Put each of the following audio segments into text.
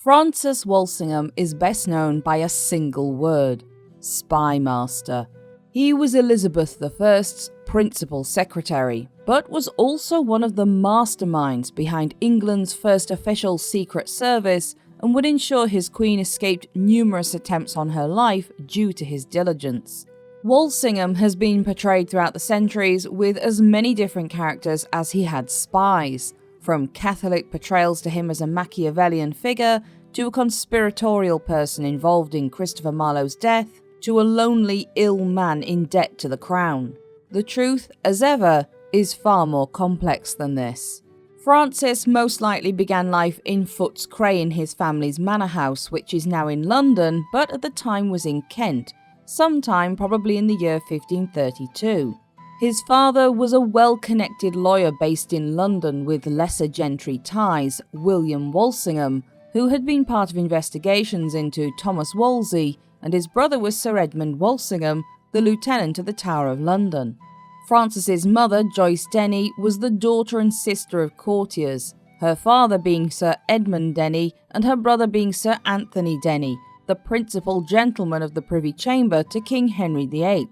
Francis Walsingham is best known by a single word: Spymaster. He was Elizabeth I's principal secretary, but was also one of the masterminds behind England's first official secret service and would ensure his queen escaped numerous attempts on her life due to his diligence. Walsingham has been portrayed throughout the centuries with as many different characters as he had spies, from Catholic portrayals to him as a Machiavellian figure, to a conspiratorial person involved in Christopher Marlowe's death, to a lonely, ill man in debt to the crown. The truth, as ever, is far more complex than this. Francis most likely began life in Foots Cray in his family's manor house, which is now in London, but at the time was in Kent, sometime probably in the year 1532. His father was a well-connected lawyer based in London with lesser gentry ties, William Walsingham, who had been part of investigations into Thomas Wolsey, and his brother was Sir Edmund Walsingham, the Lieutenant of the Tower of London. Francis's mother, Joyce Denny, was the daughter and sister of courtiers, her father being Sir Edmund Denny and her brother being Sir Anthony Denny, the principal gentleman of the Privy Chamber to King Henry VIII.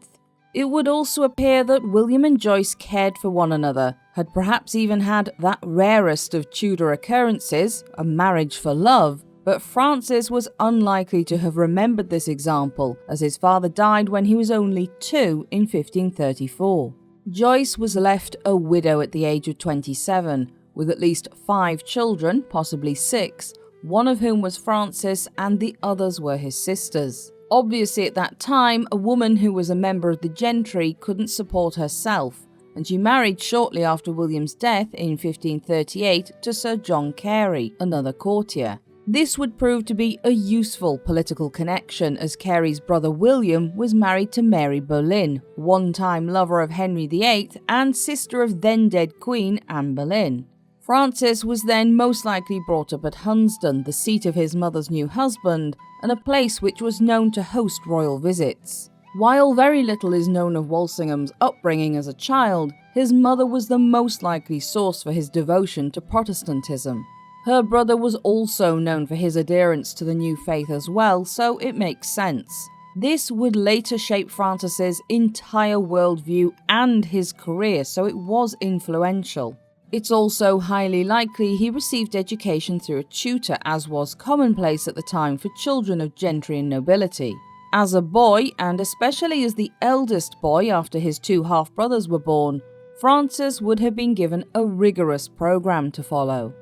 It would also appear that William and Joyce cared for one another, had perhaps even had that rarest of Tudor occurrences, a marriage for love, but Francis was unlikely to have remembered this example, as his father died when he was only 2 in 1534. Joyce was left a widow at the age of 27, with at least 5 children, possibly 6, one of whom was Francis and the others were his sisters. Obviously at that time, a woman who was a member of the gentry couldn't support herself, and she married shortly after William's death in 1538 to Sir John Carey, another courtier. This would prove to be a useful political connection, as Carey's brother William was married to Mary Boleyn, one-time lover of Henry VIII and sister of then-dead Queen Anne Boleyn. Francis was then most likely brought up at Hunsdon, the seat of his mother's new husband, and a place which was known to host royal visits. While very little is known of Walsingham's upbringing as a child, his mother was the most likely source for his devotion to Protestantism. Her brother was also known for his adherence to the new faith as well, so it makes sense. This would later shape Francis's entire worldview and his career, so it was influential. It's also highly likely he received education through a tutor, as was commonplace at the time for children of gentry and nobility. As a boy, and especially as the eldest boy after his 2 half-brothers were born, Francis would have been given a rigorous program to follow.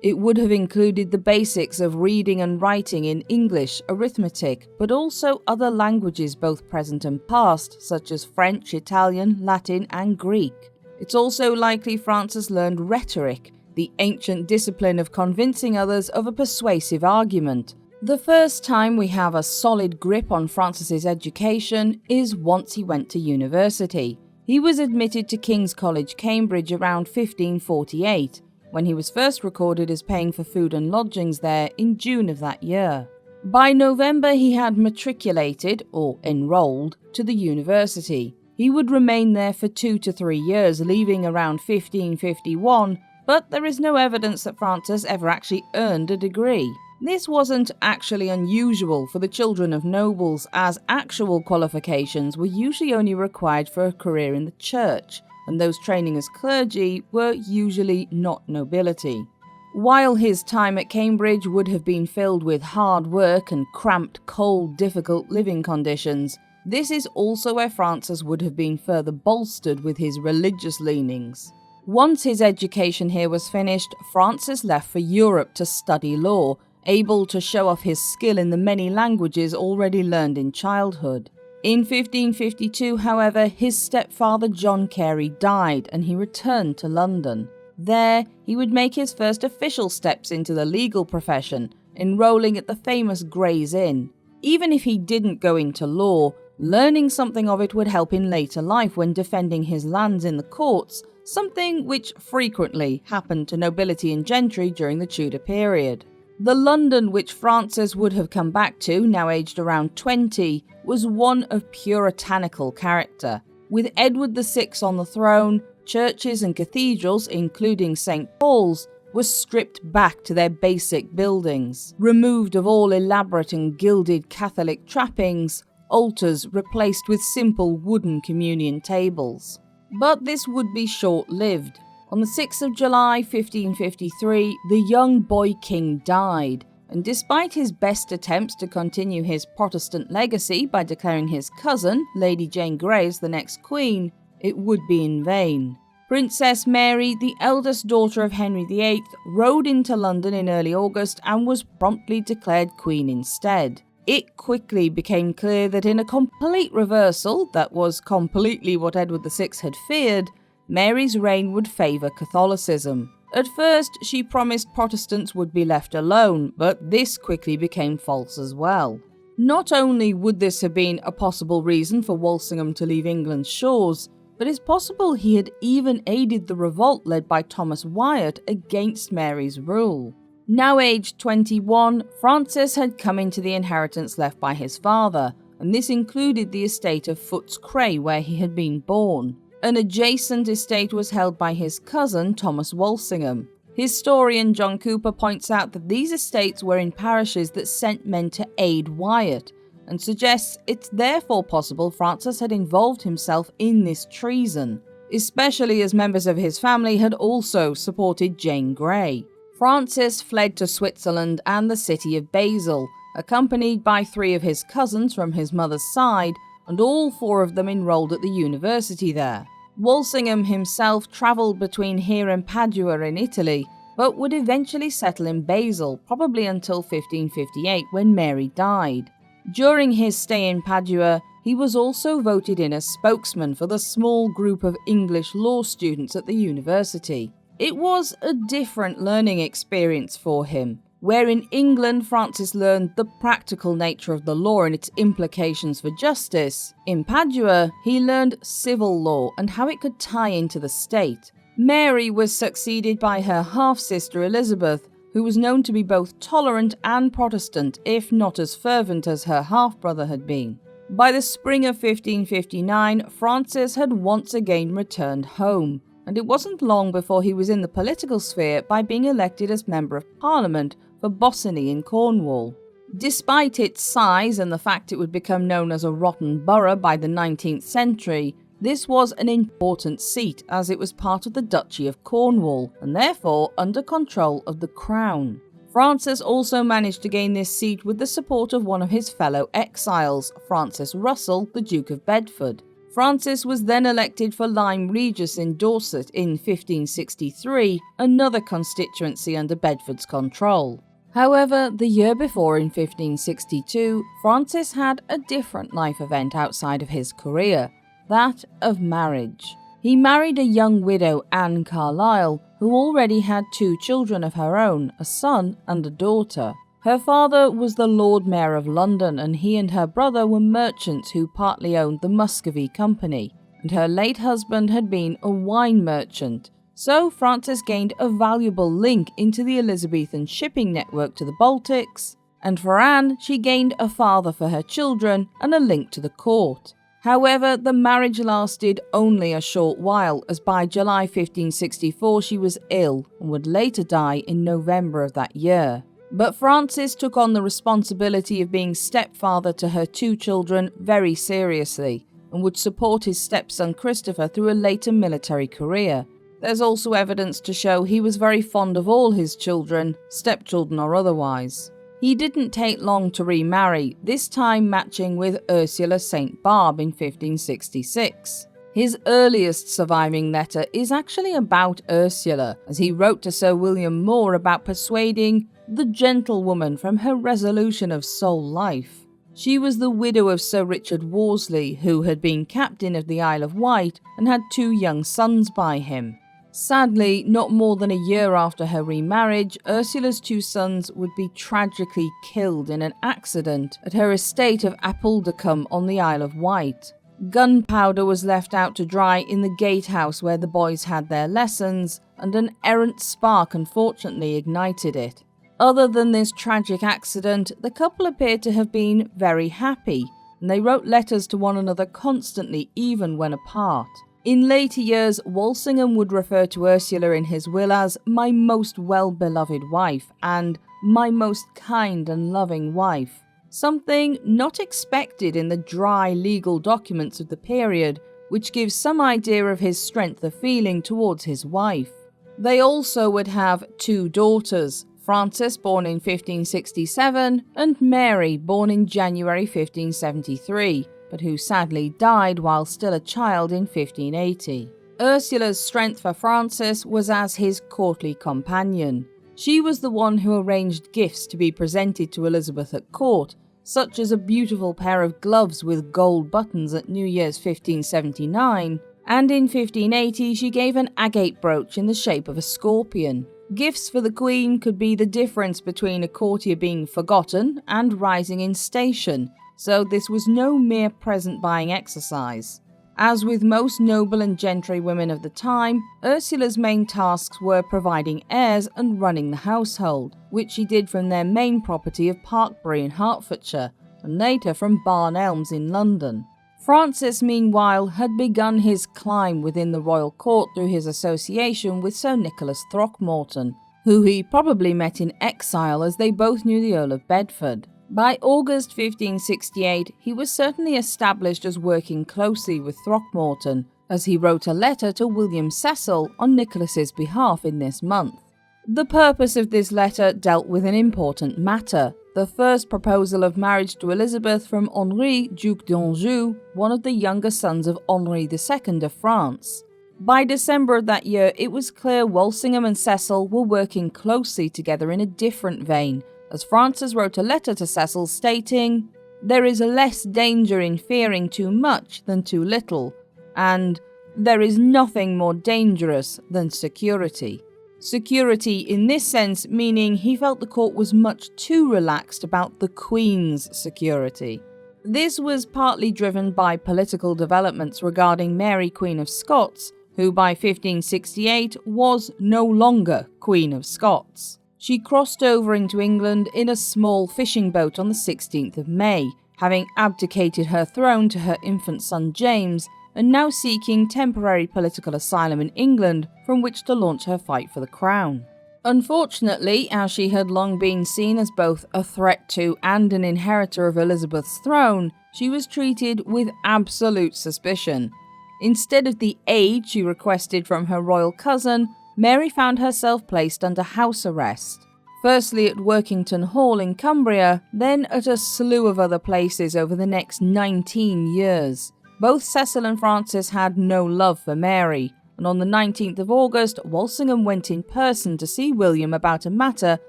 It would have included the basics of reading and writing in English, arithmetic, but also other languages both present and past, such as French, Italian, Latin, and Greek. It's also likely Francis learned rhetoric, the ancient discipline of convincing others of a persuasive argument. The first time we have a solid grip on Francis's education is once he went to university. He was admitted to King's College, Cambridge around 1548, when he was first recorded as paying for food and lodgings there in June of that year. By November he had matriculated, or enrolled, to the university. He would remain there for 2 to 3 years, leaving around 1551, but there is no evidence that Francis ever actually earned a degree. This wasn't actually unusual for the children of nobles, as actual qualifications were usually only required for a career in the church, and those training as clergy were usually not nobility. While his time at Cambridge would have been filled with hard work and cramped, cold, difficult living conditions, this is also where Francis would have been further bolstered with his religious leanings. Once his education here was finished, Francis left for Europe to study law, able to show off his skill in the many languages already learned in childhood. In 1552, however, his stepfather John Carey died and he returned to London. There, he would make his first official steps into the legal profession, enrolling at the famous Gray's Inn. Even if he didn't go into law, learning something of it would help in later life when defending his lands in the courts, something which frequently happened to nobility and gentry during the Tudor period. The London which Francis would have come back to, now aged around 20, was one of puritanical character. With Edward VI on the throne, churches and cathedrals, including St. Paul's, were stripped back to their basic buildings, removed of all elaborate and gilded Catholic trappings, altars replaced with simple wooden communion tables. But this would be short-lived. On the 6th of July 1553, the young boy king died, and despite his best attempts to continue his Protestant legacy by declaring his cousin, Lady Jane Grey, as the next queen, it would be in vain. Princess Mary, the eldest daughter of Henry VIII, rode into London in early August and was promptly declared queen instead. It quickly became clear that in a complete reversal, that was completely what Edward VI had feared, Mary's reign would favour Catholicism. At first, she promised Protestants would be left alone, but this quickly became false as well. Not only would this have been a possible reason for Walsingham to leave England's shores, but it's possible he had even aided the revolt led by Thomas Wyatt against Mary's rule. Now aged 21, Francis had come into the inheritance left by his father, and this included the estate of Footes Cray where he had been born. An adjacent estate was held by his cousin Thomas Walsingham. Historian John Cooper points out that these estates were in parishes that sent men to aid Wyatt, and suggests it's therefore possible Francis had involved himself in this treason, especially as members of his family had also supported Jane Grey. Francis fled to Switzerland and the city of Basel, accompanied by 3 of his cousins from his mother's side, and all 4 of them enrolled at the university there. Walsingham himself travelled between here and Padua in Italy, but would eventually settle in Basel, probably until 1558 when Mary died. During his stay in Padua, he was also voted in as spokesman for the small group of English law students at the university. It was a different learning experience for him. Where in England Francis learned the practical nature of the law and its implications for justice, in Padua he learned civil law and how it could tie into the state. Mary was succeeded by her half-sister Elizabeth, who was known to be both tolerant and Protestant, if not as fervent as her half-brother had been. By the spring of 1559, Francis had once again returned home, and it wasn't long before he was in the political sphere by being elected as Member of Parliament for Bossiney in Cornwall. Despite its size and the fact it would become known as a rotten borough by the 19th century, this was an important seat as it was part of the Duchy of Cornwall and therefore under control of the Crown. Francis also managed to gain this seat with the support of one of his fellow exiles, Francis Russell, the Duke of Bedford. Francis was then elected for Lyme Regis in Dorset in 1563, another constituency under Bedford's control. However, the year before in 1562, Francis had a different life event outside of his career, that of marriage. He married a young widow, Anne Carlisle, who already had 2 children of her own, a son and a daughter. Her father was the Lord Mayor of London, and he and her brother were merchants who partly owned the Muscovy Company, and her late husband had been a wine merchant. So Francis gained a valuable link into the Elizabethan shipping network to the Baltics, and for Anne, she gained a father for her children and a link to the court. However, the marriage lasted only a short while, as by July 1564 she was ill and would later die in November of that year. But Francis took on the responsibility of being stepfather to her 2 children very seriously, and would support his stepson Christopher through a later military career. There's also evidence to show he was very fond of all his children, stepchildren or otherwise. He didn't take long to remarry, this time matching with Ursula St. Barbe in 1566. His earliest surviving letter is actually about Ursula, as he wrote to Sir William Moore about persuading the gentlewoman from her resolution of sole life. She was the widow of Sir Richard Worsley, who had been captain of the Isle of Wight and had 2 young sons by him. Sadly, not more than a year after her remarriage, Ursula's 2 sons would be tragically killed in an accident at her estate of Appuldicombe on the Isle of Wight. Gunpowder was left out to dry in the gatehouse where the boys had their lessons, and an errant spark unfortunately ignited it. Other than this tragic accident, the couple appeared to have been very happy, and they wrote letters to one another constantly even when apart. In later years, Walsingham would refer to Ursula in his will as "my most well-beloved wife" and "my most kind and loving wife," something not expected in the dry legal documents of the period, which gives some idea of his strength of feeling towards his wife. They also would have 2 daughters, Frances, born in 1567, and Mary, born in January 1573, but who sadly died while still a child in 1580. Ursula's strength for Frances was as his courtly companion. She was the one who arranged gifts to be presented to Elizabeth at court, such as a beautiful pair of gloves with gold buttons at New Year's 1579, and in 1580 she gave an agate brooch in the shape of a scorpion. Gifts for the Queen could be the difference between a courtier being forgotten and rising in station, so this was no mere present-buying exercise. As with most noble and gentry women of the time, Ursula's main tasks were providing heirs and running the household, which she did from their main property of Parkbury in Hertfordshire, and later from Barn Elms in London. Francis, meanwhile, had begun his climb within the royal court through his association with Sir Nicholas Throckmorton, who he probably met in exile as they both knew the Earl of Bedford. By August 1568, he was certainly established as working closely with Throckmorton, as he wrote a letter to William Cecil on Nicholas's behalf in this month. The purpose of this letter dealt with an important matter: the first proposal of marriage to Elizabeth from Henri, Duc d'Anjou, one of the younger sons of Henri II of France. By December of that year, it was clear Walsingham and Cecil were working closely together in a different vein, as Francis wrote a letter to Cecil stating, "There is less danger in fearing too much than too little," and "there is nothing more dangerous than security." Security in this sense meaning he felt the court was much too relaxed about the Queen's security. This was partly driven by political developments regarding Mary, Queen of Scots, who by 1568 was no longer Queen of Scots. She crossed over into England in a small fishing boat on the 16th of May, having abdicated her throne to her infant son James, and now seeking temporary political asylum in England from which to launch her fight for the crown. Unfortunately, as she had long been seen as both a threat to and an inheritor of Elizabeth's throne, she was treated with absolute suspicion. Instead of the aid she requested from her royal cousin, Mary found herself placed under house arrest. Firstly at Workington Hall in Cumbria, then at a slew of other places over the next 19 years. Both Cecil and Francis had no love for Mary, and on the 19th of August, Walsingham went in person to see William about a matter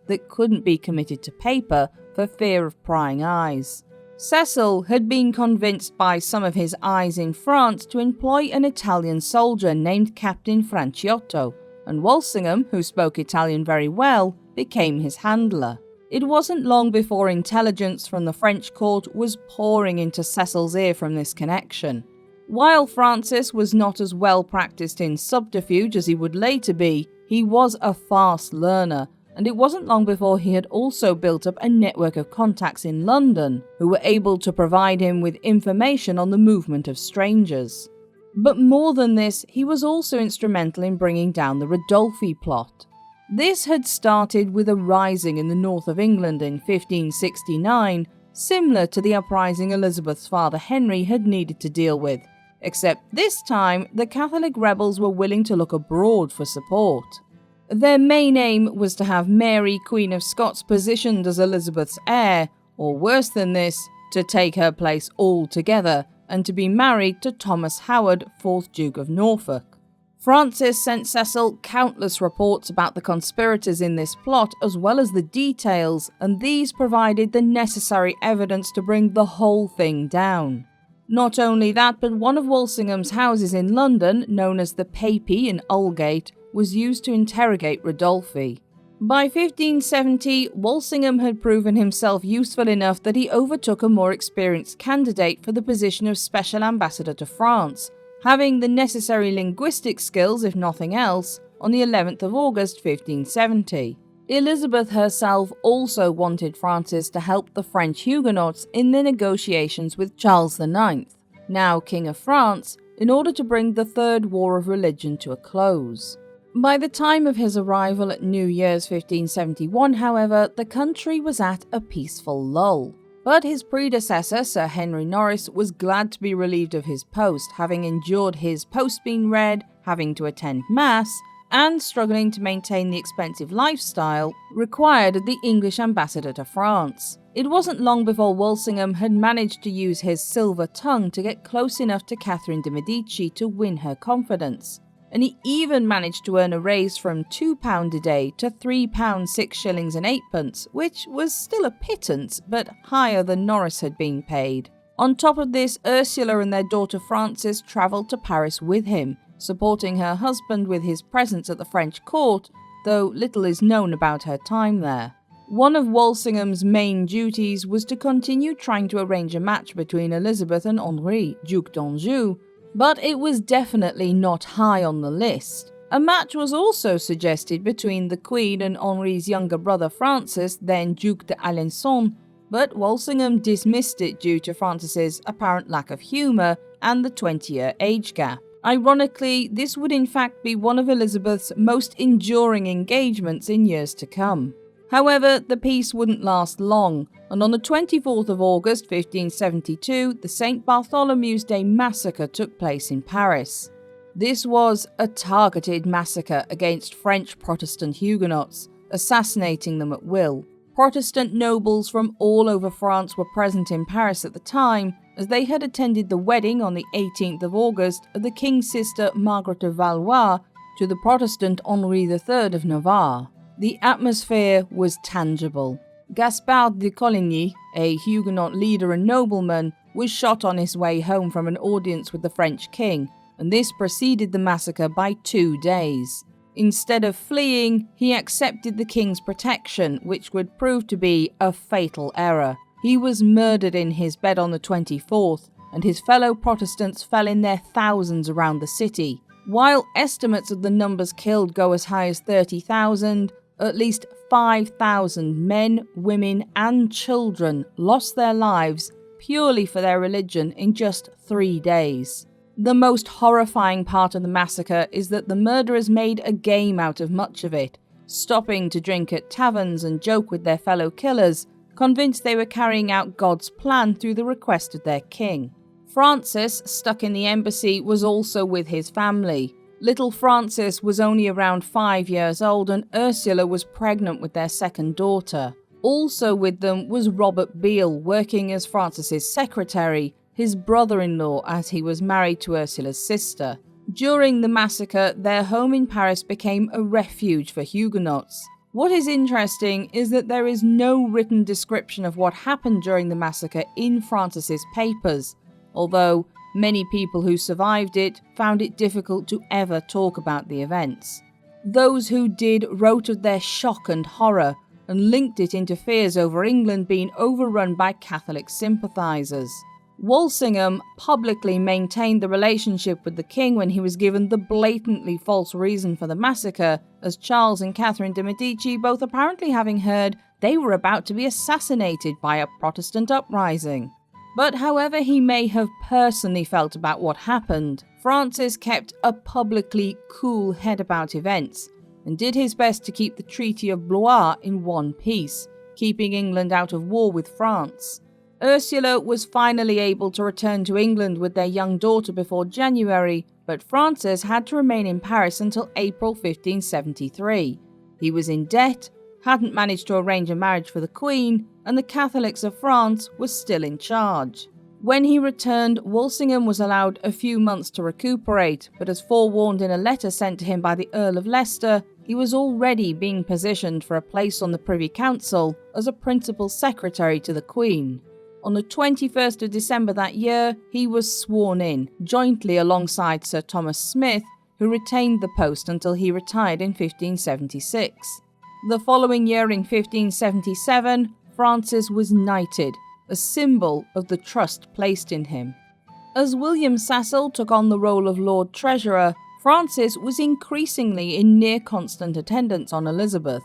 that couldn't be committed to paper for fear of prying eyes. Cecil had been convinced by some of his eyes in France to employ an Italian soldier named Captain Franciotto, and Walsingham, who spoke Italian very well, became his handler. It wasn't long before intelligence from the French court was pouring into Cecil's ear from this connection. While Francis was not as well practiced in subterfuge as he would later be, he was a fast learner, and it wasn't long before he had also built up a network of contacts in London who were able to provide him with information on the movement of strangers. But more than this, he was also instrumental in bringing down the Ridolfi plot. This had started with a rising in the north of England in 1569, similar to the uprising Elizabeth's father Henry had needed to deal with, except this time the Catholic rebels were willing to look abroad for support. Their main aim was to have Mary, Queen of Scots, positioned as Elizabeth's heir, or worse than this, to take her place altogether, and to be married to Thomas Howard, 4th Duke of Norfolk. Francis sent Cecil countless reports about the conspirators in this plot as well as the details, and these provided the necessary evidence to bring the whole thing down. Not only that, but one of Walsingham's houses in London, known as the Papy in Aldgate, was used to interrogate Ridolfi. By 1570, Walsingham had proven himself useful enough that he overtook a more experienced candidate for the position of Special Ambassador to France, having the necessary linguistic skills, if nothing else, on the 11th of August 1570. Elizabeth herself also wanted Francis to help the French Huguenots in their negotiations with Charles IX. Now King of France, in order to bring the Third War of Religion to a close. By the time of his arrival at New Year's 1571, however, the country was at a peaceful lull. But his predecessor, Sir Henry Norris, was glad to be relieved of his post, having endured his post being read, having to attend Mass, and struggling to maintain the expensive lifestyle required of the English ambassador to France. It wasn't long before Walsingham had managed to use his silver tongue to get close enough to Catherine de' Medici to win her confidence. And he even managed to earn a raise from £2 a day to £3 6 shillings and 8pence, which was still a pittance, but higher than Norris had been paid. On top of this, Ursula and their daughter Frances travelled to Paris with him, supporting her husband with his presence at the French court, though little is known about her time there. One of Walsingham's main duties was to continue trying to arrange a match between Elizabeth and Henri, Duc d'Anjou, but it was definitely not high on the list. A match was also suggested between the Queen and Henri's younger brother Francis, then Duc d'Alençon, but Walsingham dismissed it due to Francis's apparent lack of humour and the 20-year age gap. Ironically, this would in fact be one of Elizabeth's most enduring engagements in years to come. However, the peace wouldn't last long, and on the 24th of August 1572, the St. Bartholomew's Day massacre took place in Paris. This was a targeted massacre against French Protestant Huguenots, assassinating them at will. Protestant nobles from all over France were present in Paris at the time, as they had attended the wedding on the 18th of August of the king's sister Margaret of Valois to the Protestant Henri III of Navarre. The atmosphere was tangible. Gaspard de Coligny, a Huguenot leader and nobleman, was shot on his way home from an audience with the French king, and this preceded the massacre by 2 days. Instead of fleeing, he accepted the king's protection, which would prove to be a fatal error. He was murdered in his bed on the 24th, and his fellow Protestants fell in their thousands around the city. While estimates of the numbers killed go as high as 30,000, at least 5,000 men, women, and children lost their lives purely for their religion in just 3 days. The most horrifying part of the massacre is that the murderers made a game out of much of it, stopping to drink at taverns and joke with their fellow killers, convinced they were carrying out God's plan through the request of their king. Francis, stuck in the embassy, was also with his family. Little Francis was only around 5 years old, and Ursula was pregnant with their second daughter. Also with them was Robert Beale, working as Francis's secretary, his brother-in-law, as he was married to Ursula's sister. During the massacre, their home in Paris became a refuge for Huguenots. What is interesting is that there is no written description of what happened during the massacre in Francis's papers, although many people who survived it found it difficult to ever talk about the events. Those who did wrote of their shock and horror, and linked it into fears over England being overrun by Catholic sympathisers. Walsingham publicly maintained the relationship with the king when he was given the blatantly false reason for the massacre, as Charles and Catherine de' Medici both apparently having heard they were about to be assassinated by a Protestant uprising. But however he may have personally felt about what happened, Francis kept a publicly cool head about events, and did his best to keep the Treaty of Blois in one piece, keeping England out of war with France. Ursula was finally able to return to England with their young daughter before January, but Francis had to remain in Paris until April 1573. He was in debt, hadn't managed to arrange a marriage for the Queen, and the Catholics of France were still in charge. When he returned, Walsingham was allowed a few months to recuperate, but as forewarned in a letter sent to him by the Earl of Leicester, he was already being positioned for a place on the Privy Council as a principal secretary to the Queen. On the 21st of December that year, he was sworn in, jointly alongside Sir Thomas Smith, who retained the post until he retired in 1576. The following year, in 1577, Francis was knighted, a symbol of the trust placed in him. As William Cecil took on the role of Lord Treasurer, Francis was increasingly in near constant attendance on Elizabeth.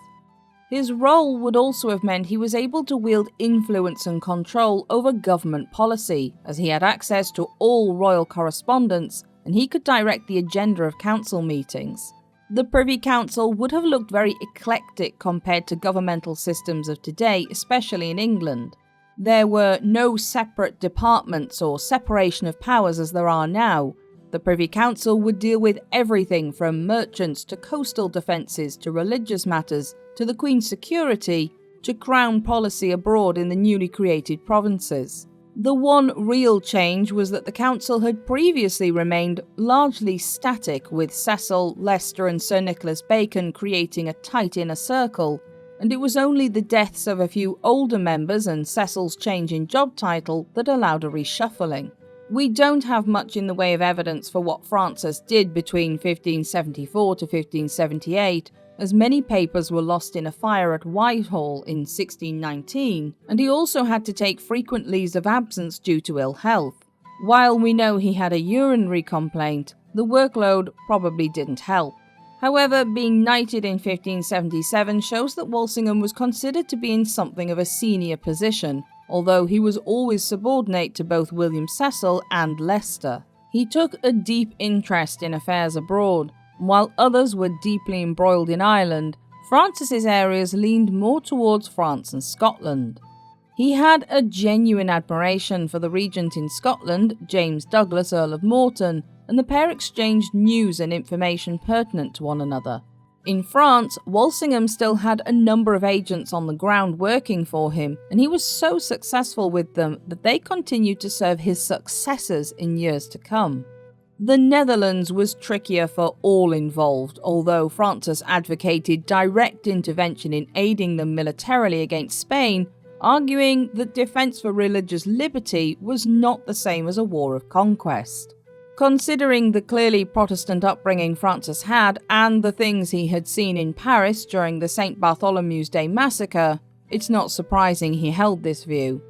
His role would also have meant he was able to wield influence and control over government policy, as he had access to all royal correspondence and he could direct the agenda of council meetings. The Privy Council would have looked very eclectic compared to governmental systems of today, especially in England. There were no separate departments or separation of powers as there are now. The Privy Council would deal with everything from merchants to coastal defences to religious matters to the Queen's security to Crown policy abroad in the newly created provinces. The one real change was that the council had previously remained largely static, with Cecil, Leicester and Sir Nicholas Bacon creating a tight inner circle, and it was only the deaths of a few older members and Cecil's change in job title that allowed a reshuffling. We don't have much in the way of evidence for what Francis did between 1574 to 1578, as many papers were lost in a fire at Whitehall in 1619, and he also had to take frequent leaves of absence due to ill health. While we know he had a urinary complaint, the workload probably didn't help. However, being knighted in 1577 shows that Walsingham was considered to be in something of a senior position, although he was always subordinate to both William Cecil and Leicester. He took a deep interest in affairs abroad. While others were deeply embroiled in Ireland, Francis's areas leaned more towards France and Scotland. He had a genuine admiration for the regent in Scotland, James Douglas, Earl of Morton, and the pair exchanged news and information pertinent to one another. In France, Walsingham still had a number of agents on the ground working for him, and he was so successful with them that they continued to serve his successors in years to come. The Netherlands was trickier for all involved, although Francis advocated direct intervention in aiding them militarily against Spain, arguing that defence for religious liberty was not the same as a war of conquest. Considering the clearly Protestant upbringing Francis had and the things he had seen in Paris during the St. Bartholomew's Day massacre, it's not surprising he held this view.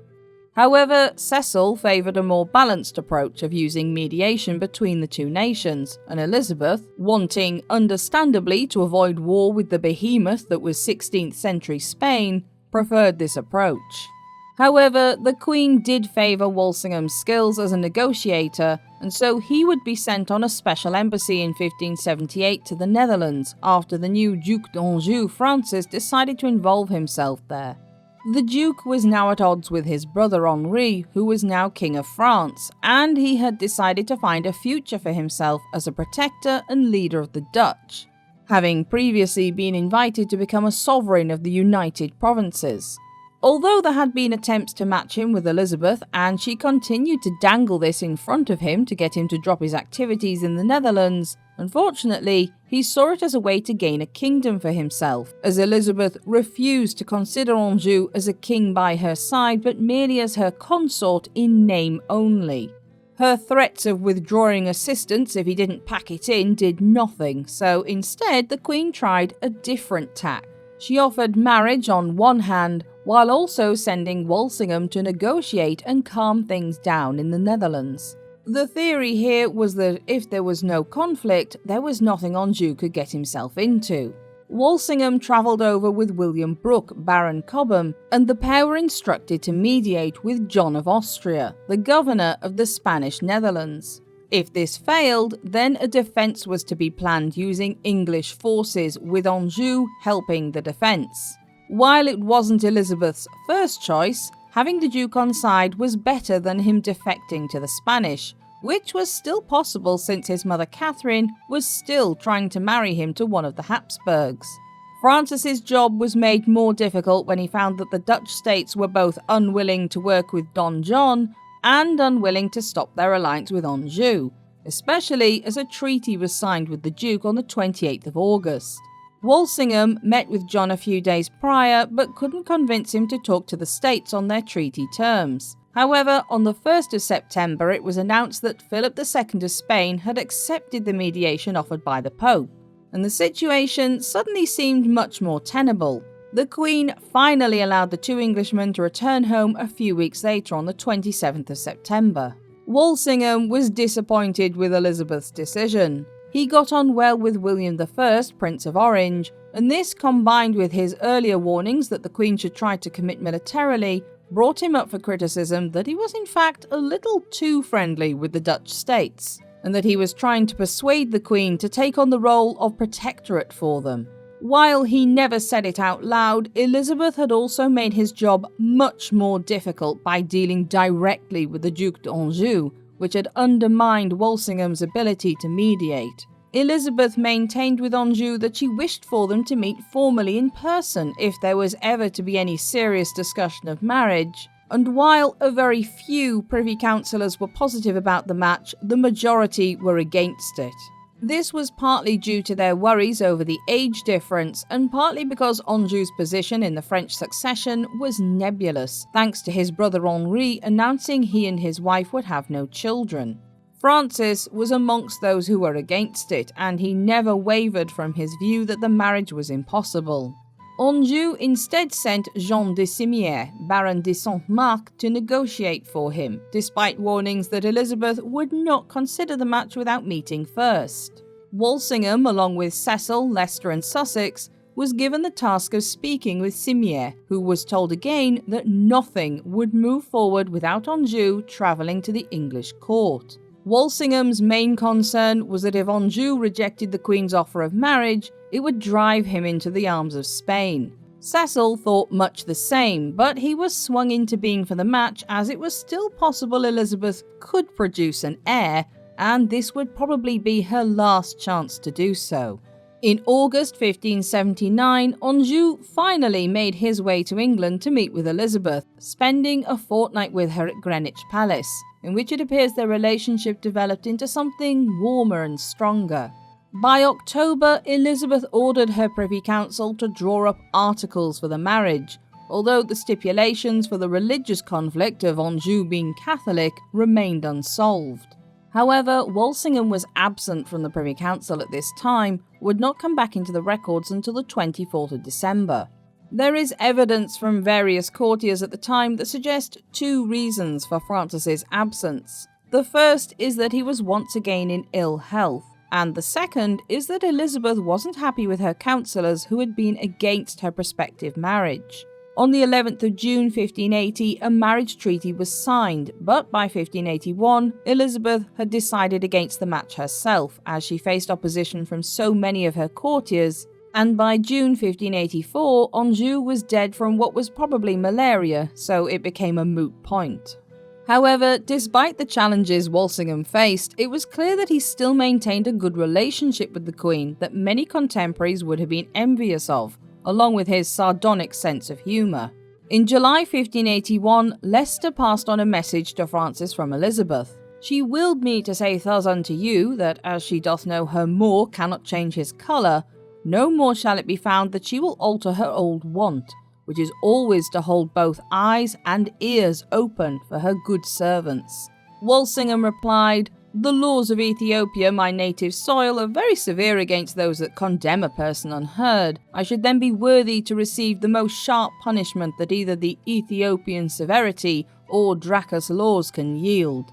However, Cecil favoured a more balanced approach of using mediation between the two nations, and Elizabeth, wanting understandably to avoid war with the behemoth that was 16th century Spain, preferred this approach. However, the Queen did favour Walsingham's skills as a negotiator, and so he would be sent on a special embassy in 1578 to the Netherlands after the new Duc d'Anjou, Francis, decided to involve himself there. The Duke was now at odds with his brother Henri, who was now King of France, and he had decided to find a future for himself as a protector and leader of the Dutch, having previously been invited to become a sovereign of the United Provinces. Although there had been attempts to match him with Elizabeth, and she continued to dangle this in front of him to get him to drop his activities in the Netherlands, unfortunately, he saw it as a way to gain a kingdom for himself, as Elizabeth refused to consider Anjou as a king by her side, but merely as her consort in name only. Her threats of withdrawing assistance if he didn't pack it in did nothing, so instead the Queen tried a different tack. She offered marriage on one hand, while also sending Walsingham to negotiate and calm things down in the Netherlands. The theory here was that if there was no conflict, there was nothing Anjou could get himself into. Walsingham travelled over with William Brooke, Baron Cobham, and the pair were instructed to mediate with John of Austria, the governor of the Spanish Netherlands. If this failed, then a defence was to be planned using English forces, with Anjou helping the defence. While it wasn't Elizabeth's first choice, having the Duke on side was better than him defecting to the Spanish, which was still possible since his mother Catherine was still trying to marry him to one of the Habsburgs. Francis's job was made more difficult when he found that the Dutch states were both unwilling to work with Don John and unwilling to stop their alliance with Anjou, especially as a treaty was signed with the Duke on the 28th of August. Walsingham met with John a few days prior, but couldn't convince him to talk to the states on their treaty terms. However, on the 1st of September it was announced that Philip II of Spain had accepted the mediation offered by the Pope, and the situation suddenly seemed much more tenable. The Queen finally allowed the two Englishmen to return home a few weeks later on the 27th of September. Walsingham was disappointed with Elizabeth's decision. He got on well with William I, Prince of Orange, and this, combined with his earlier warnings that the Queen should try to commit militarily, brought him up for criticism that he was in fact a little too friendly with the Dutch states. and that he was trying to persuade the Queen to take on the role of protectorate for them. While he never said it out loud, Elizabeth had also made his job much more difficult by dealing directly with the Duc d'Anjou, which had undermined Walsingham's ability to mediate. Elizabeth maintained with Anjou that she wished for them to meet formally in person if there was ever to be any serious discussion of marriage, and while a very few Privy Councillors were positive about the match, the majority were against it. This was partly due to their worries over the age difference, and partly because Anjou's position in the French succession was nebulous, thanks to his brother Henri announcing he and his wife would have no children. Francis was amongst those who were against it, and he never wavered from his view that the marriage was impossible. Anjou instead sent Jean de Simière, Baron de Saint-Marc, to negotiate for him, despite warnings that Elizabeth would not consider the match without meeting first. Walsingham, along with Cecil, Leicester and Sussex, was given the task of speaking with Simière, who was told again that nothing would move forward without Anjou travelling to the English court. Walsingham's main concern was that if Anjou rejected the Queen's offer of marriage, it would drive him into the arms of Spain. Cecil thought much the same, but he was swung into being for the match as it was still possible Elizabeth could produce an heir, and this would probably be her last chance to do so. In August 1579, Anjou finally made his way to England to meet with Elizabeth, spending a fortnight with her at Greenwich Palace, in which it appears their relationship developed into something warmer and stronger. By October, Elizabeth ordered her Privy Council to draw up articles for the marriage, although the stipulations for the religious conflict of Anjou being Catholic remained unsolved. However, Walsingham was absent from the Privy Council at this time, would not come back into the records until the 24th of December. There is evidence from various courtiers at the time that suggest two reasons for Francis's absence. The first is that he was once again in ill health, and the second is that Elizabeth wasn't happy with her councillors who had been against her prospective marriage. On the 11th of June 1580, a marriage treaty was signed, but by 1581, Elizabeth had decided against the match herself, as she faced opposition from so many of her courtiers, and by June 1584, Anjou was dead from what was probably malaria, so it became a moot point. However, despite the challenges Walsingham faced, it was clear that he still maintained a good relationship with the Queen that many contemporaries would have been envious of, along with his sardonic sense of humour. In July 1581, Leicester passed on a message to Francis from Elizabeth. "She willed me to say thus unto you, that as she doth know her Moor cannot change his colour, no more shall it be found that she will alter her old wont, which is always to hold both eyes and ears open for her good servants." Walsingham replied, "The laws of Ethiopia, my native soil, are very severe against those that condemn a person unheard. I should then be worthy to receive the most sharp punishment that either the Ethiopian severity or Dracus laws can yield."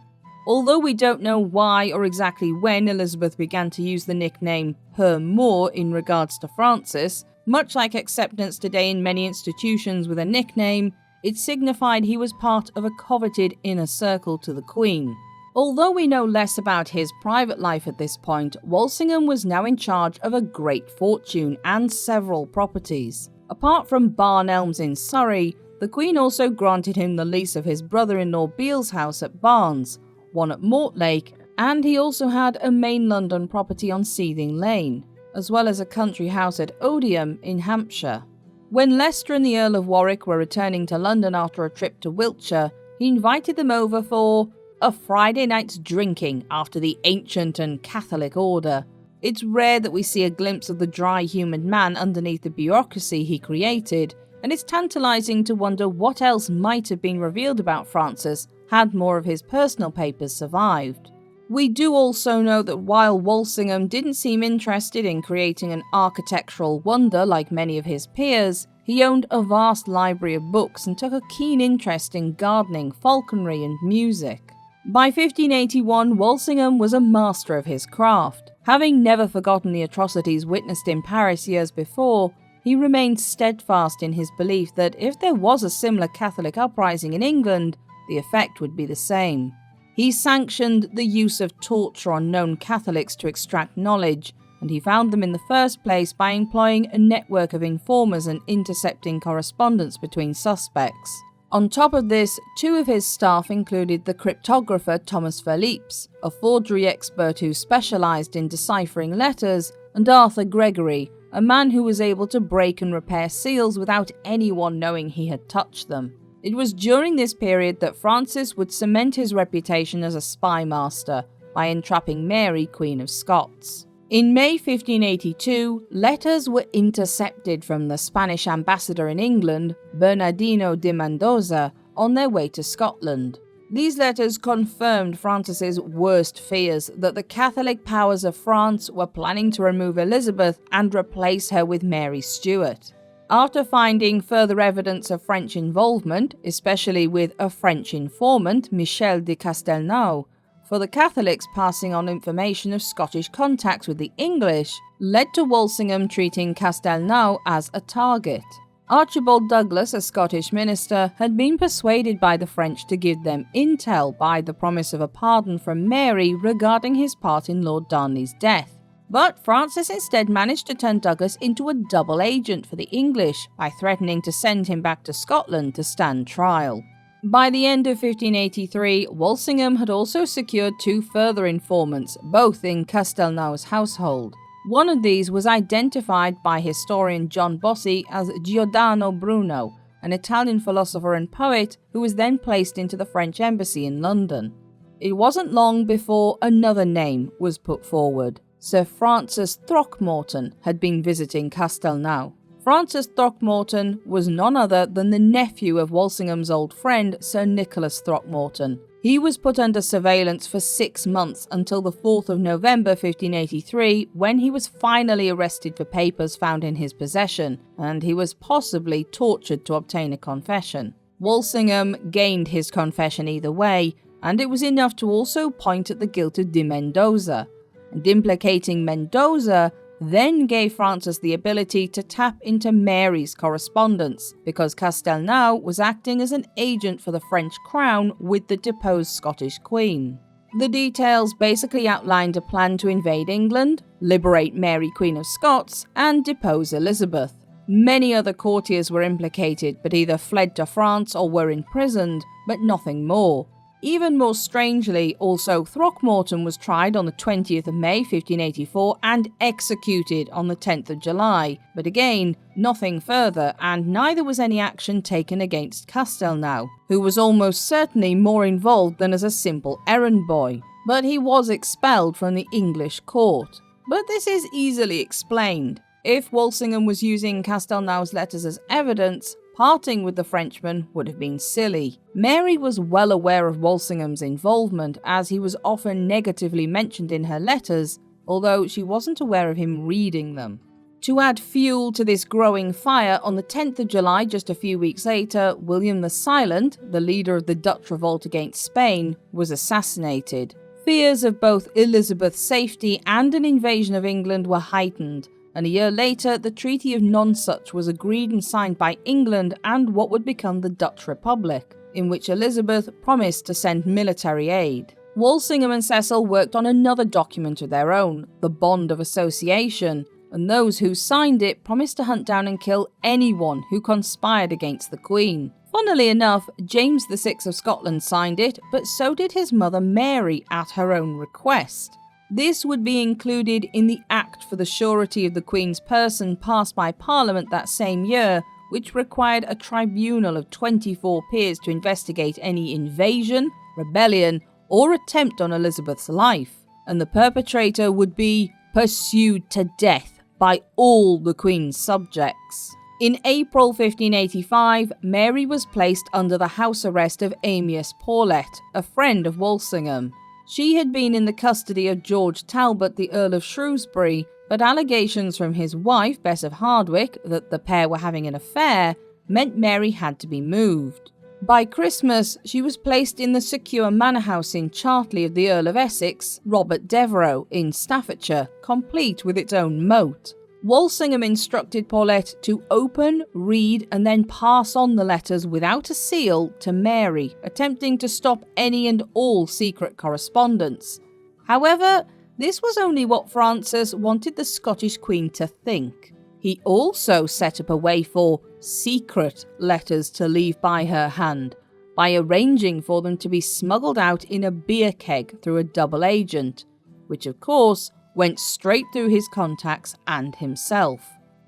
Although we don't know why or exactly when Elizabeth began to use the nickname Her Moor in regards to Francis, much like acceptance today in many institutions with a nickname, it signified he was part of a coveted inner circle to the Queen. Although we know less about his private life at this point, Walsingham was now in charge of a great fortune and several properties. Apart from Barn Elms in Surrey, the Queen also granted him the lease of his brother-in-law Beale's house at Barnes, one at Mortlake, and he also had a main London property on Seething Lane, as well as a country house at Odium in Hampshire. When Leicester and the Earl of Warwick were returning to London after a trip to Wiltshire, he invited them over for a Friday night's drinking after the ancient and Catholic order. It's rare that we see a glimpse of the dry human man underneath the bureaucracy he created, and it's tantalising to wonder what else might have been revealed about Francis had more of his personal papers survived. We do also know that while Walsingham didn't seem interested in creating an architectural wonder like many of his peers, he owned a vast library of books and took a keen interest in gardening, falconry and music. By 1581, Walsingham was a master of his craft. Having never forgotten the atrocities witnessed in Paris years before, he remained steadfast in his belief that if there was a similar Catholic uprising in England, the effect would be the same. He sanctioned the use of torture on known Catholics to extract knowledge, and he found them in the first place by employing a network of informers and intercepting correspondence between suspects. On top of this, two of his staff included the cryptographer Thomas Phillips, a forgery expert who specialised in deciphering letters, and Arthur Gregory, a man who was able to break and repair seals without anyone knowing he had touched them. It was during this period that Francis would cement his reputation as a spymaster by entrapping Mary, Queen of Scots. In May 1582, letters were intercepted from the Spanish ambassador in England, Bernardino de Mendoza, on their way to Scotland. These letters confirmed Francis's worst fears that the Catholic powers of France were planning to remove Elizabeth and replace her with Mary Stuart. After finding further evidence of French involvement, especially with a French informant, Michel de Castelnau, for the Catholics passing on information of Scottish contacts with the English, led to Walsingham treating Castelnau as a target. Archibald Douglas, a Scottish minister, had been persuaded by the French to give them intel by the promise of a pardon from Mary regarding his part in Lord Darnley's death. But Francis instead managed to turn Douglas into a double agent for the English by threatening to send him back to Scotland to stand trial. By the end of 1583, Walsingham had also secured two further informants, both in Castelnau's household. One of these was identified by historian John Bossi as Giordano Bruno, an Italian philosopher and poet who was then placed into the French embassy in London. It wasn't long before another name was put forward. Sir Francis Throckmorton had been visiting Castelnau. Francis Throckmorton was none other than the nephew of Walsingham's old friend, Sir Nicholas Throckmorton. He was put under surveillance for 6 months until the 4th of November 1583, when he was finally arrested for papers found in his possession, and he was possibly tortured to obtain a confession. Walsingham gained his confession either way, and it was enough to also point at the guilt of de Mendoza. And implicating Mendoza then gave Francis the ability to tap into Mary's correspondence, because Castelnau was acting as an agent for the French crown with the deposed Scottish Queen. The details basically outlined a plan to invade England, liberate Mary Queen of Scots, and depose Elizabeth. Many other courtiers were implicated, but either fled to France or were imprisoned, but nothing more. Even more strangely, also Throckmorton was tried on the 20th of May 1584 and executed on the 10th of July, but again, nothing further, and neither was any action taken against Castelnau, who was almost certainly more involved than as a simple errand boy. But he was expelled from the English court. But this is easily explained. If Walsingham was using Castelnau's letters as evidence, parting with the Frenchman would have been silly. Mary was well aware of Walsingham's involvement, as he was often negatively mentioned in her letters, although she wasn't aware of him reading them. To add fuel to this growing fire, on the 10th of July, just a few weeks later, William the Silent, the leader of the Dutch revolt against Spain, was assassinated. Fears of both Elizabeth's safety and an invasion of England were heightened, and a year later, the Treaty of Nonsuch was agreed and signed by England and what would become the Dutch Republic, in which Elizabeth promised to send military aid. Walsingham and Cecil worked on another document of their own, the Bond of Association, and those who signed it promised to hunt down and kill anyone who conspired against the Queen. Funnily enough, James VI of Scotland signed it, but so did his mother Mary at her own request. This would be included in the Act for the Surety of the Queen's Person passed by Parliament that same year, which required a tribunal of 24 peers to investigate any invasion, rebellion, or attempt on Elizabeth's life, and the perpetrator would be pursued to death by all the Queen's subjects. In April 1585, Mary was placed under the house arrest of Amias Paulet, a friend of Walsingham. She had been in the custody of George Talbot, the Earl of Shrewsbury, but allegations from his wife, Bess of Hardwicke, that the pair were having an affair, meant Mary had to be moved. By Christmas, she was placed in the secure manor house in Chartley of the Earl of Essex, Robert Devereux, in Staffordshire, complete with its own moat. Walsingham instructed Paulette to open, read, and then pass on the letters without a seal to Mary, attempting to stop any and all secret correspondence. However, this was only what Francis wanted the Scottish Queen to think. He also set up a way for secret letters to leave by her hand, by arranging for them to be smuggled out in a beer keg through a double agent, which of course went straight through his contacts and himself.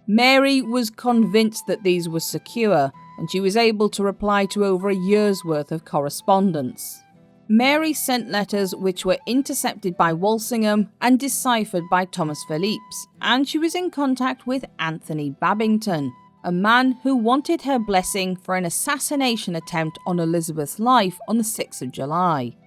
Mary was convinced that these were secure, and she was able to reply to over a year's worth of correspondence. Mary sent letters which were intercepted by Walsingham and deciphered by Thomas Philipps, and she was in contact with Anthony Babington, a man who wanted her blessing for an assassination attempt on Elizabeth's life on the 6th of July.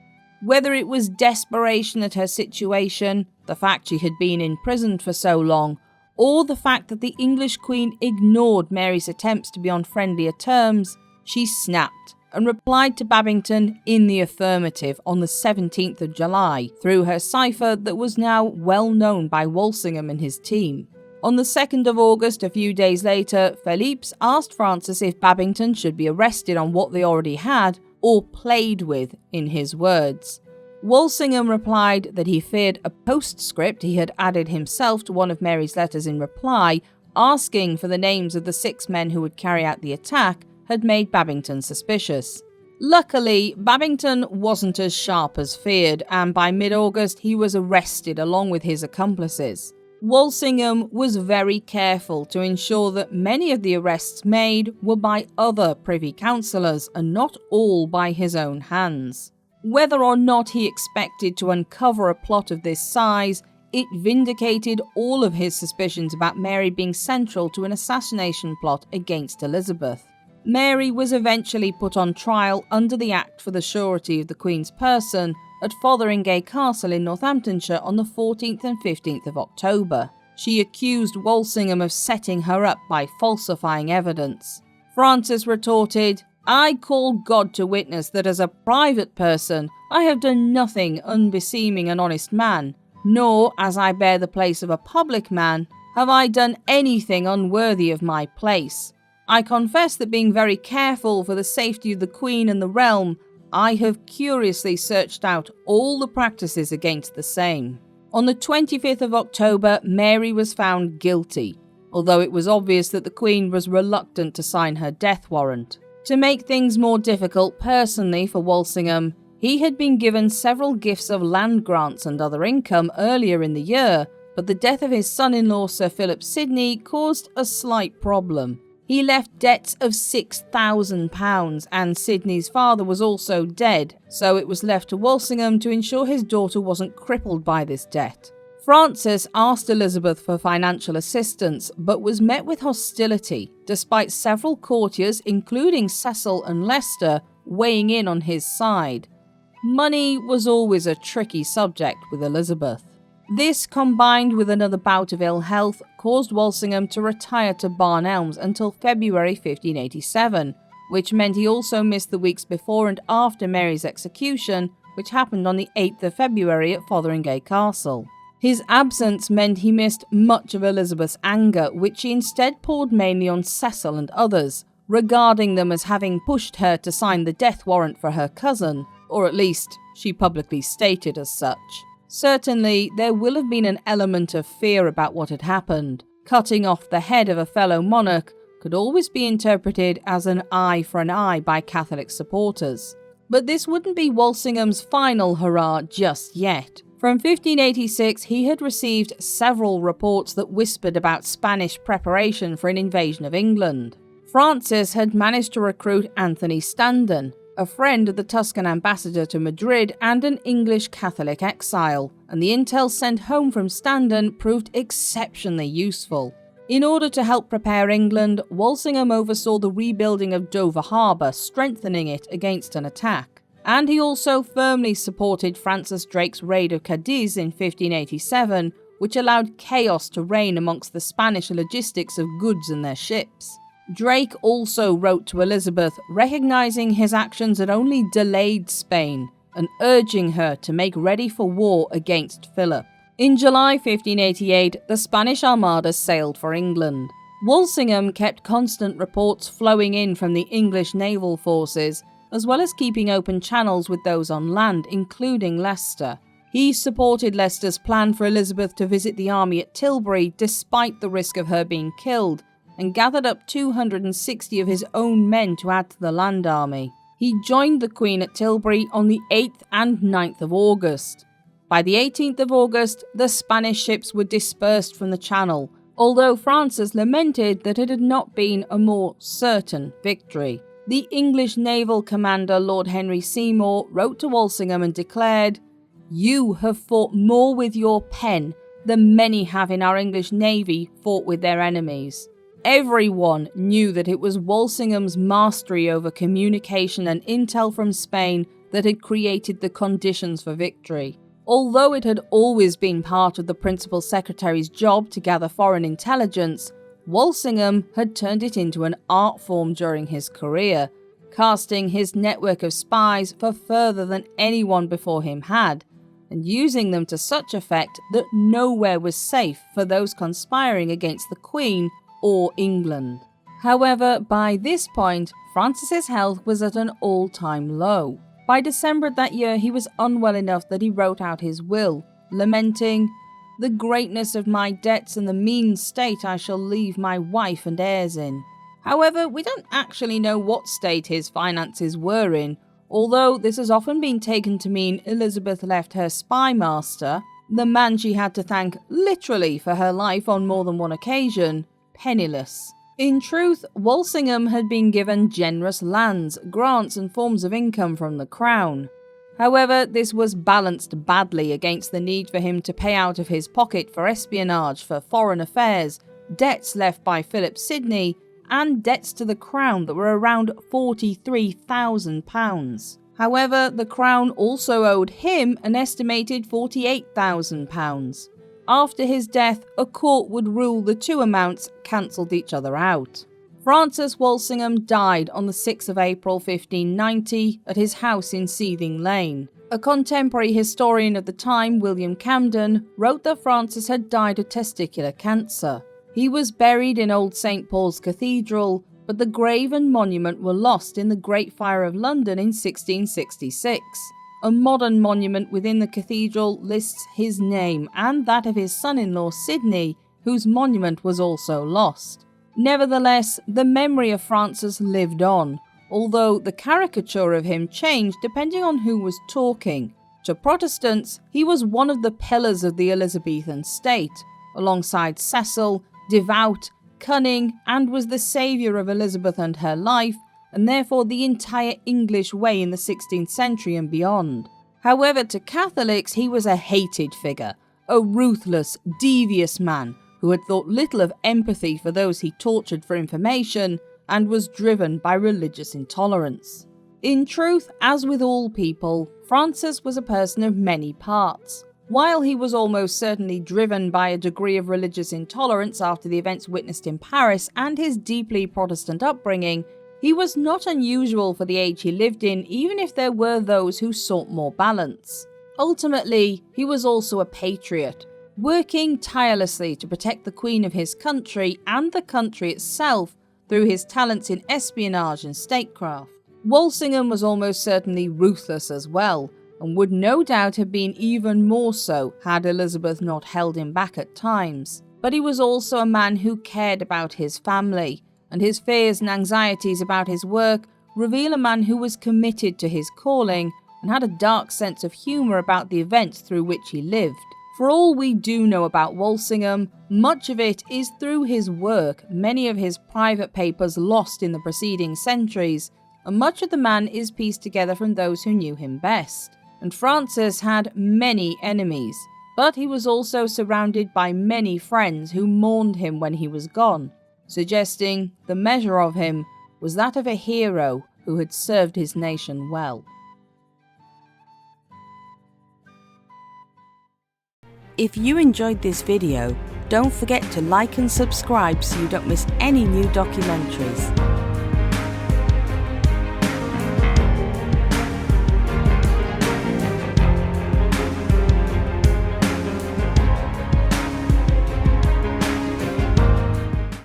Whether it was desperation at her situation, the fact she had been imprisoned for so long, or the fact that the English Queen ignored Mary's attempts to be on friendlier terms, she snapped and replied to Babington in the affirmative on the 17th of July through her cipher that was now well known by Walsingham and his team. On the 2nd of August, a few days later, Philipps asked Francis if Babington should be arrested on what they already had, or played with, in his words. Walsingham replied that he feared a postscript he had added himself to one of Mary's letters in reply, asking for the names of the 6 men who would carry out the attack, had made Babington suspicious. Luckily, Babington wasn't as sharp as feared, and by mid-August he was arrested along with his accomplices. Walsingham was very careful to ensure that many of the arrests made were by other Privy Councillors and not all by his own hands. Whether or not he expected to uncover a plot of this size, it vindicated all of his suspicions about Mary being central to an assassination plot against Elizabeth. Mary was eventually put on trial under the Act for the Surety of the Queen's Person at Fotheringay Castle in Northamptonshire on the 14th and 15th of October. She accused Walsingham of setting her up by falsifying evidence. Francis retorted, "I call God to witness that as a private person I have done nothing unbeseeming an honest man, nor, as I bear the place of a public man, have I done anything unworthy of my place. I confess that being very careful for the safety of the Queen and the realm, I have curiously searched out all the practices against the same." On the 25th of October, Mary was found guilty, although it was obvious that the Queen was reluctant to sign her death warrant. To make things more difficult personally for Walsingham, he had been given several gifts of land grants and other income earlier in the year, but the death of his son-in-law Sir Philip Sidney caused a slight problem. He left debts of £6,000 and Sidney's father was also dead, so it was left to Walsingham to ensure his daughter wasn't crippled by this debt. Francis asked Elizabeth for financial assistance, but was met with hostility, despite several courtiers, including Cecil and Leicester, weighing in on his side. Money was always a tricky subject with Elizabeth. This, combined with another bout of ill health, caused Walsingham to retire to Barn Elms until February 1587, which meant he also missed the weeks before and after Mary's execution, which happened on the 8th of February at Fotheringay Castle. His absence meant he missed much of Elizabeth's anger, which she instead poured mainly on Cecil and others, regarding them as having pushed her to sign the death warrant for her cousin, or at least she publicly stated as such. Certainly, there will have been an element of fear about what had happened. Cutting off the head of a fellow monarch could always be interpreted as an eye for an eye by Catholic supporters. But this wouldn't be Walsingham's final hurrah just yet. From 1586, he had received several reports that whispered about Spanish preparation for an invasion of England. Francis had managed to recruit Anthony Standen, a friend of the Tuscan ambassador to Madrid and an English Catholic exile, and the intel sent home from Standen proved exceptionally useful. In order to help prepare England, Walsingham oversaw the rebuilding of Dover Harbour, strengthening it against an attack. And he also firmly supported Francis Drake's raid of Cadiz in 1587, which allowed chaos to reign amongst the Spanish logistics of goods and their ships. Drake also wrote to Elizabeth, recognising his actions had only delayed Spain and urging her to make ready for war against Philip. In July 1588, the Spanish Armada sailed for England. Walsingham kept constant reports flowing in from the English naval forces, as well as keeping open channels with those on land, including Leicester. He supported Leicester's plan for Elizabeth to visit the army at Tilbury despite the risk of her being killed, and gathered up 260 of his own men to add to the land army. He joined the Queen at Tilbury on the 8th and 9th of August. By the 18th of August, the Spanish ships were dispersed from the Channel, although Francis lamented that it had not been a more certain victory. The English naval commander Lord Henry Seymour wrote to Walsingham and declared, "You have fought more with your pen than many have in our English navy fought with their enemies." Everyone knew that it was Walsingham's mastery over communication and intel from Spain that had created the conditions for victory. Although it had always been part of the Principal Secretary's job to gather foreign intelligence, Walsingham had turned it into an art form during his career, casting his network of spies for further than anyone before him had, and using them to such effect that nowhere was safe for those conspiring against the Queen or England. However, by this point, Francis's health was at an all-time low. By December of that year, he was unwell enough that he wrote out his will, lamenting, "The greatness of my debts and the mean state I shall leave my wife and heirs in." However, we don't actually know what state his finances were in, although this has often been taken to mean Elizabeth left her Spymaster, the man she had to thank literally for her life on more than one occasion, penniless. In truth, Walsingham had been given generous lands, grants and forms of income from the Crown. However, this was balanced badly against the need for him to pay out of his pocket for espionage, for foreign affairs, debts left by Philip Sidney, and debts to the Crown that were around £43,000. However, the Crown also owed him an estimated £48,000. After his death, a court would rule the two amounts cancelled each other out. Francis Walsingham died on the 6th of April 1590 at his house in Seething Lane. A contemporary historian of the time, William Camden, wrote that Francis had died of testicular cancer. He was buried in Old St Paul's Cathedral, but the grave and monument were lost in the Great Fire of London in 1666. A modern monument within the cathedral lists his name and that of his son-in-law Sidney, whose monument was also lost. Nevertheless, the memory of Francis lived on, although the caricature of him changed depending on who was talking. To Protestants, he was one of the pillars of the Elizabethan state, alongside Cecil, devout, cunning, and was the saviour of Elizabeth and her life, and therefore the entire English way in the 16th century and beyond. However, to Catholics, he was a hated figure, a ruthless, devious man who had thought little of empathy for those he tortured for information and was driven by religious intolerance. In truth, as with all people, Francis was a person of many parts. While he was almost certainly driven by a degree of religious intolerance after the events witnessed in Paris and his deeply Protestant upbringing, he was not unusual for the age he lived in, even if there were those who sought more balance. Ultimately, he was also a patriot, working tirelessly to protect the Queen of his country and the country itself through his talents in espionage and statecraft. Walsingham was almost certainly ruthless as well, and would no doubt have been even more so had Elizabeth not held him back at times. But he was also a man who cared about his family, and his fears and anxieties about his work reveal a man who was committed to his calling and had a dark sense of humour about the events through which he lived. For all we do know about Walsingham, much of it is through his work, many of his private papers lost in the preceding centuries, and much of the man is pieced together from those who knew him best. And Francis had many enemies, but he was also surrounded by many friends who mourned him when he was gone, suggesting the measure of him was that of a hero who had served his nation well. If you enjoyed this video, don't forget to like and subscribe so you don't miss any new documentaries.